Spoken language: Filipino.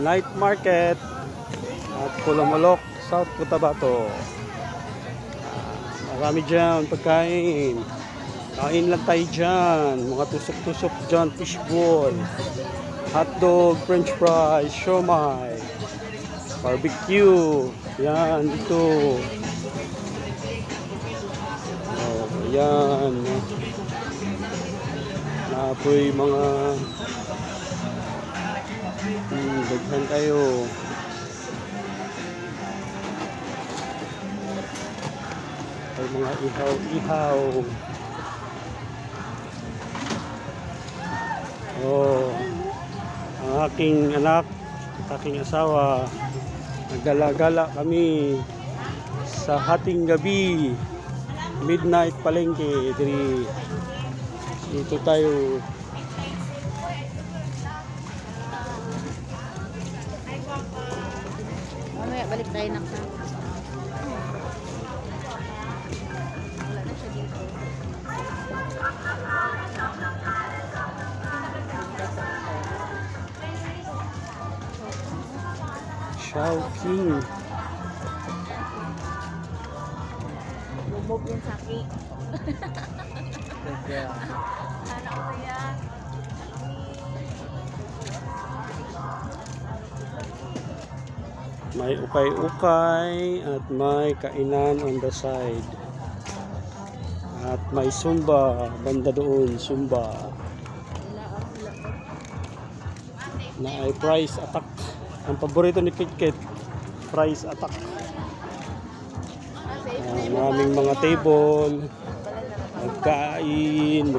Night Market at Pulamulok, South Cotabato. Marami dyan pagkain. Kain lang tayo dyan. Mga tusok-tusok dyan, fishball, hotdog, french fries, siomai, barbecue. Yan, ito. Oh, yan. Napoy mga daghan kayo. Ay mga ihaw-ihaw. Oh, ang aking anak, aking asawa, naggala-gala kami sa hating gabi, midnight palengke. Dito tayo. Mamaya balik tayo ng wala na siya dito. Chowking. Bubog yung saki. Ano ko yan? May ukay-ukay at may kainan on the side. At may Zumba, banda doon, Zumba. Na ay price attack. Ang paborito ni Pitkit, price attack. Maraming mga table, magkain.